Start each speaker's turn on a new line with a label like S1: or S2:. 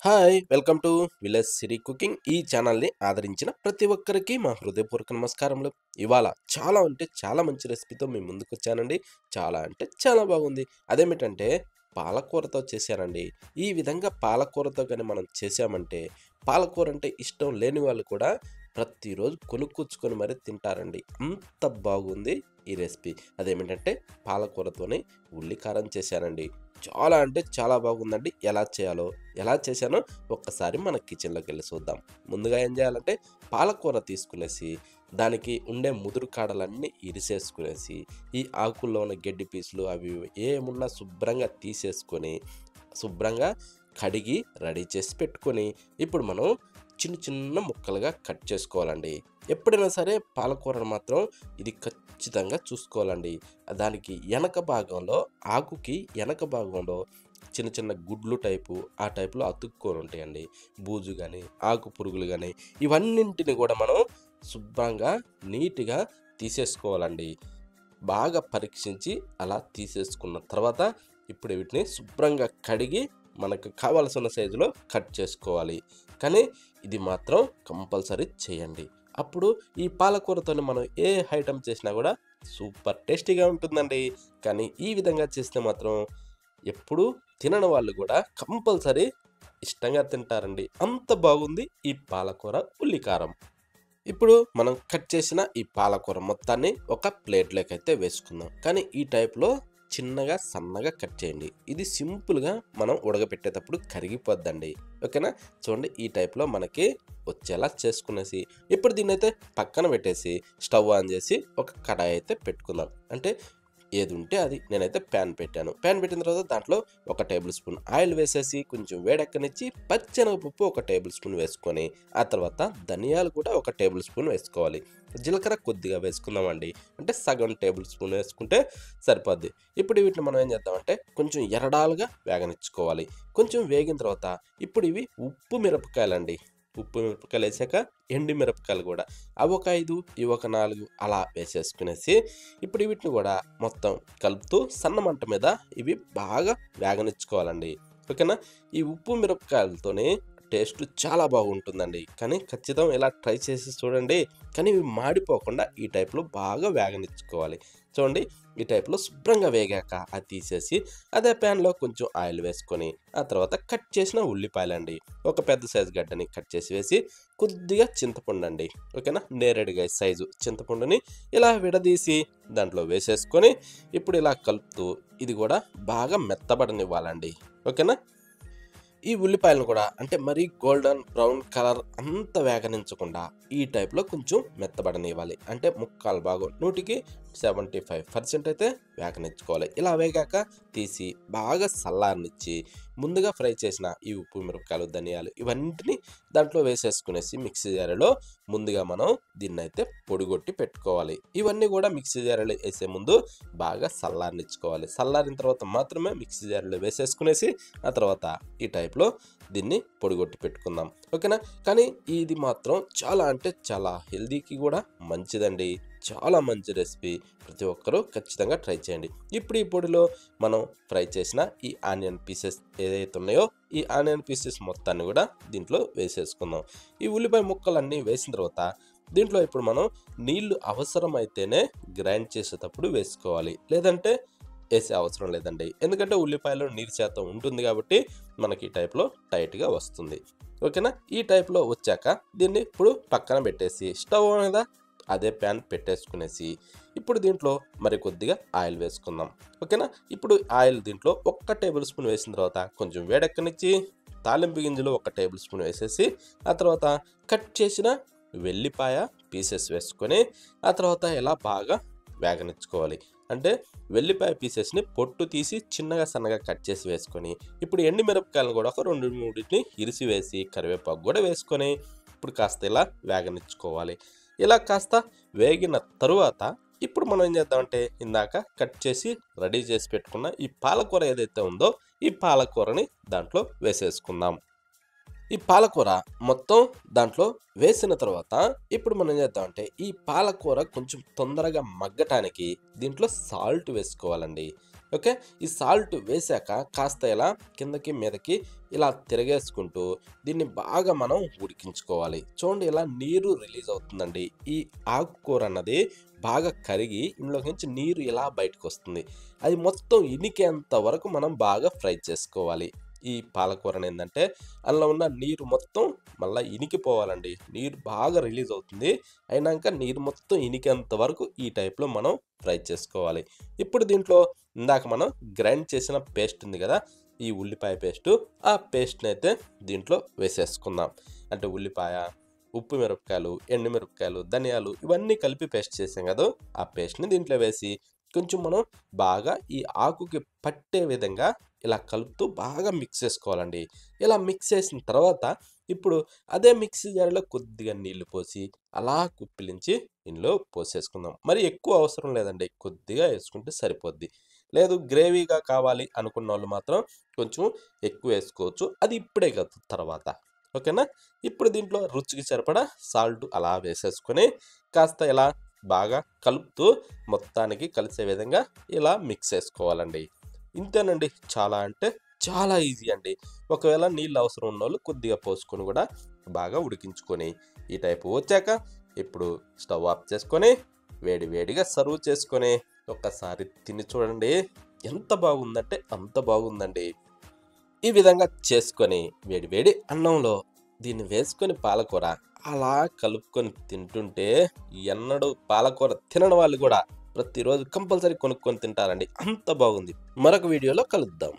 S1: Hi! Welcome to village Siri cooking. ఈ ఛానల్‌ని ఆదరించిన ప్రతి ఒక్కరికి మా హృదయపూర్వక నమస్కారములు. ఇవాళ చాలా అంటే చాలా మంచి రెసిపీతో మీ ముందుకొచ్చానండి. చాలా అంటే చాలా బాగుంది. అదేమిటంటే పాలకూరతో చేశానండి. ఈ విధంగా పాలకూరతో గాని మనం చేశామంటే, పాలకూర అంటే ఇష్టం లేని వాళ్ళు కూడా ప్రతిరోజు కొనుక్కొచ్చుకొని మరి తింటారండి. అంత బాగుంది ఈ రెసిపీ. అదేమిటంటే పాలకూరతోని ఉల్లి కారం చేశానండి. చాలా అంటే చాలా బాగుందండి. ఎలా చేశానో ఒక్కసారి మన కిచెన్‌లోకెళ్ళి చూద్దాం. ముందుగా ఏం చేయాలంటే పాలకూర తీసుకునేసి, దానికి ఉండే ముదురు కాడలన్నీ ఇరిసేసుకునేసి, ఈ ఆకుల్లో ఉన్న గెడ్డి పీసులు అవి ఇవి ఏమున్నా శుభ్రంగా తీసేసుకొని, శుభ్రంగా కడిగి రెడీ చేసి పెట్టుకొని, ఇప్పుడు మనం చిన్న చిన్న ముక్కలుగా కట్ చేసుకోవాలండి. ఎప్పుడైనా సరే పాలకూరను మాత్రం ఇది ఖచ్చితంగా చూసుకోవాలండి. దానికి ఎనక భాగంలో ఆకుకి ఎనక భాగంలో చిన్న చిన్న గుడ్లు టైపు ఆ టైప్‌లో అతుక్కొని ఉంటాయండి. బూజు గాని, ఆకు పురుగులు గాని ఇవన్నింటిని కూడా మనం శుభ్రంగా నీట్‌గా తీసేసుకోవాలండి. బాగా పరీక్షించి అలా తీసేసుకున్న తర్వాత ఇప్పుడు వీటిని శుభ్రంగా కడిగి మనకు కావాల్సిన సైజులో కట్ చేసుకోవాలి. కానీ ఇది మాత్రం కంపల్సరీ చేయండి. అప్పుడు ఈ పాలకూరతోని మనం ఏ ఐటెమ్ చేసినా కూడా సూపర్ టేస్టీగా ఉంటుందండి. కానీ ఈ విధంగా చేస్తే మాత్రం ఎప్పుడూ తినని వాళ్ళు కూడా కంపల్సరీ ఇష్టంగా తింటారండి. అంత బాగుంది ఈ పాలకూర ఉల్లి కారం. ఇప్పుడు మనం కట్ చేసిన ఈ పాలకూర మొత్తాన్ని ఒక ప్లేట్‌లోకైతే వేసుకుందాం. కానీ ఈ టైప్‌లో చిన్నగా, సన్నగా కట్ చేయండి. ఇది సింపుల్‌గా మనం ఉడకబెట్టేటప్పుడు కరిగిపోద్దండి. ఓకేనా? చూడండి ఈ టైప్‌లో మనకి వచ్చేలా చేసుకునేసి, ఇప్పుడు దీన్నైతే పక్కన పెట్టేసి, స్టవ్ ఆన్ చేసి ఒక కడాయి అయితే పెట్టుకుందాం. అంటే ఏది ఉంటే అది. నేనైతే ప్యాన్ పెట్టాను. ప్యాన్ పెట్టిన తర్వాత దాంట్లో ఒక టేబుల్ స్పూన్ ఆయిల్ వేసేసి కొంచెం వేడెక్కనిచ్చి పచ్చెనగపప్పు ఒక టేబుల్ స్పూన్ వేసుకొని, ఆ తర్వాత ధనియాలు కూడా ఒక టేబుల్ స్పూన్ వేసుకోవాలి. జీలకర్ర కొద్దిగా వేసుకుందామండి. అంటే సగం టేబుల్ స్పూన్ వేసుకుంటే సరిపోద్ది. ఇప్పుడు వీటిని మనం ఏం చేద్దామంటే కొంచెం ఎర్రడాలుగా వేగనిచ్చుకోవాలి. కొంచెం వేగిన తర్వాత ఇప్పుడు ఇవి ఉప్పు మిరపకాయలండి. ఉప్పు మిరపకాయలు వేసాక ఎండు మిరపకాయలు కూడా అవి ఒక 5, ఇవి ఒక 4 అలా వేసేసుకునేసి ఇప్పుడు వీటిని కూడా మొత్తం కలుపుతూ సన్న మంట మీద ఇవి బాగా వేగనిచ్చుకోవాలండి. ఓకేనా? ఈ ఉప్పు మిరపకాయలతోని టేస్ట్ చాలా బాగుంటుందండి. కానీ ఖచ్చితం ఇలా ట్రై చేసి చూడండి. కానీ ఇవి మాడిపోకుండా ఈ టైప్‌లో బాగా వేగనిచ్చుకోవాలి. చూడండి ఈ టైప్‌లో శుభ్రంగా వేగాక అది తీసేసి అదే ప్యాన్‌లో కొంచెం ఆయిల్ వేసుకొని, ఆ తర్వాత కట్ చేసిన ఉల్లిపాయలండి. ఒక పెద్ద సైజు గడ్డని కట్ చేసి వేసి, కొద్దిగా చింతపండండి. ఓకేనా? నేరేడుకాయ సైజు చింతపండుని ఇలా విడదీసి దాంట్లో వేసేసుకొని, ఇప్పుడు ఇలా కలుపుతూ ఇది కూడా బాగా మెత్తబడనివ్వాలండి. ఓకేనా? ఈ ఉల్లిపాయలను కూడా అంటే మరీ గోల్డెన్ బ్రౌన్ కలర్ అంత వేగనించకుండా ఈ టైప్‌లో కొంచెం మెత్తబడనివ్వాలి. అంటే ముక్కాలు భాగం 100కి 75% అయితే వేగనిచ్చుకోవాలి. ఇలా వేగాక తీసి బాగా చల్లారనిచ్చి ముందుగా ఫ్రై చేసిన ఈ ఉప్పు, మిరపకాయలు, ధనియాలు ఇవన్నిటిని దాంట్లో వేసేసుకునేసి మిక్సీ జార్‌లో ముందుగా మనం దీన్నైతే పొడిగొట్టి పెట్టుకోవాలి. ఇవన్నీ కూడా మిక్సీ జార్‌లో ఏసే ముందు బాగా చల్లారనిచ్చుకోవాలి. చల్లారిన తర్వాత మాత్రమే మిక్సీ జార్‌లో వేసేసుకునేసి ఆ తర్వాత ఈ టైప్‌లో దీన్ని పొడిగొట్టి పెట్టుకుందాం. ఓకేనా? కానీ ఇది మాత్రం చాలా అంటే చాలా హెల్తీకి కూడా మంచిదండి. చాలా మంచి రెసిపీ. ప్రతి ఒక్కరూ ఖచ్చితంగా ట్రై చేయండి. ఇప్పుడు ఈ పొడిలో మనం ఫ్రై చేసిన ఈ ఆనియన్ పీసెస్ ఏదైతే ఉన్నాయో, ఈ ఆనియన్ పీసెస్ మొత్తాన్ని కూడా దీంట్లో వేసేసుకుందాం. ఈ ఉల్లిపాయ ముక్కలన్నీ వేసిన తర్వాత దీంట్లో ఇప్పుడు మనం నీళ్లు అవసరమైతేనే గ్రైండ్ చేసేటప్పుడు వేసుకోవాలి. లేదంటే ఏసే అవసరం లేదండి. ఎందుకంటే ఉల్లిపాయలో నీరు శాతం ఉంటుంది కాబట్టి మనకి ఈ టైప్‌లో టైట్‌గా వస్తుంది. ఓకేనా? ఈ టైప్‌లో వచ్చాక దీన్ని ఇప్పుడు పక్కన పెట్టేసి స్టవ్ మీద అదే ప్యాన్ పెట్టేసుకునేసి ఇప్పుడు దీంట్లో మరి కొద్దిగా ఆయిల్ వేసుకుందాం. ఓకేనా? ఇప్పుడు ఆయిల్ దీంట్లో ఒక్క టేబుల్ స్పూన్ వేసిన తర్వాత కొంచెం వేడెక్కనిచ్చి తాలింపు గింజలు ఒక టేబుల్ స్పూన్ వేసేసి ఆ తర్వాత కట్ చేసిన వెల్లిపాయ పీసెస్ వేసుకొని ఆ తర్వాత ఇలా బాగా వేగనిచ్చుకోవాలి. అంటే వెల్లిపాయ పీసెస్‌ని పొట్టు తీసి చిన్నగా సన్నగా కట్ చేసి వేసుకొని, ఇప్పుడు ఎండు మిరపకాయలను కూడా ఒక 2, 3 ఇరిసి వేసి, కరివేపాకు కూడా వేసుకొని, ఇప్పుడు కాస్త ఇలా వేగనిచ్చుకోవాలి. ఇలా కాస్త వేగిన తరువాత ఇప్పుడు మనం ఏం చేద్దామంటే ఇందాక కట్ చేసి రెడీ చేసి పెట్టుకున్న ఈ పాలకూర ఏదైతే ఉందో, ఈ పాలకూరని దాంట్లో వేసేసుకుందాం. ఈ పాలకూర మొత్తం దాంట్లో వేసిన తర్వాత ఇప్పుడు మనం ఏం చేద్దామంటే ఈ పాలకూర కొంచెం తొందరగా మగ్గటానికి దీంట్లో సాల్ట్ వేసుకోవాలండి. ఓకే. ఈ సాల్ట్ వేశాక కాస్త ఇలా కిందకి మీదకి ఇలా తిరగేసుకుంటూ దీన్ని బాగా మనం ఉడికించుకోవాలి. చూడండి ఇలా నీరు రిలీజ్ అవుతుందండి. ఈ ఆకుకూర అన్నది బాగా కరిగి ఇందులోకి నుంచి నీరు ఇలా బయటకొస్తుంది. అది మొత్తం ఇనికేంత వరకు మనం బాగా ఫ్రై చేసుకోవాలి. ఈ పాలకూరనేందంటే అందులో ఉన్న నీరు మొత్తం మళ్ళా ఇనికిపోవాలండి. నీరు బాగా రిలీజ్ అవుతుంది. అయినాక నీరు మొత్తం ఇనికేంత వరకు ఈ టైప్‌లో మనం ఫ్రై చేసుకోవాలి. ఇప్పుడు దీంట్లో ఇందాక మనం గ్రైండ్ చేసిన పేస్ట్ ఉంది గదా! ఈ ఉల్లిపాయ పేస్టు, ఆ పేస్ట్‌నైతే దీంట్లో వేసేసుకుందాం. అంటే ఉల్లిపాయ, ఉప్పు మిరపకాయలు, ఎండుమిరపకాయలు, ధనియాలు ఇవన్నీ కలిపి పేస్ట్ చేసాం గదా! ఆ పేస్ట్‌ని దీంట్లో వేసి కొంచెం మనం బాగా ఈ ఆకుకి పట్టే విధంగా ఇలా కలుపుతూ బాగా మిక్స్ చేసుకోవాలండి. ఇలా మిక్స్ చేసిన తర్వాత ఇప్పుడు అదే మిక్సీ జార్‌లో కొద్దిగా నీళ్లు పోసి అలా కుప్పిలించి ఇందులో పోసేసుకుందాం. మరి ఎక్కువ అవసరం లేదండి. కొద్దిగా యేసుకుంటే సరిపోద్ది. లేదు గ్రేవీగా కావాలి అనుకున్నోళ్ళు మాత్రం కొంచెం ఎక్కువేసుకోవచ్చు. అది ఇప్పుడే కాదు తర్వాత. ఓకేనా? ఇప్పుడు దీంట్లో రుచికి సరిపడా సాల్ట్ అలా వేసేసుకొని కాస్త ఇలా బాగా కలుపుతూ మొత్తానికి కలిసే విధంగా ఇలా మిక్స్ చేసుకోవాలండి. ఇంతేనండి. చాలా అంటే చాలా ఈజీ అండి. ఒకవేళ నీళ్ళు అవసరం ఉన్నోళ్ళు కొద్దిగా పోసుకొని గూడా బాగా ఉడికించుకొని, ఈ టైపు వచ్చాక ఇప్పుడు స్టవ్ ఆఫ్ చేసుకొని, వేడి వేడిగా సర్వ్ చేసుకొని, ఒక్కసారి తిని చూడండి. ఎంత బాగుందంటే అంత బాగుందండి. ఈ విధంగా చేసుకొని వేడి వేడి అన్నంలో దీన్ని వేసుకొని పాలకూర అలా కలుపుకొని తింటుంటే ఎన్నడూ పాలకూర తినని వాళ్ళు గూడా ప్రతిరోజు కంపల్సరీ కొనుక్కొని తింటారండి. అంత బాగుంది. మరొక వీడియోలో కలుద్దాం.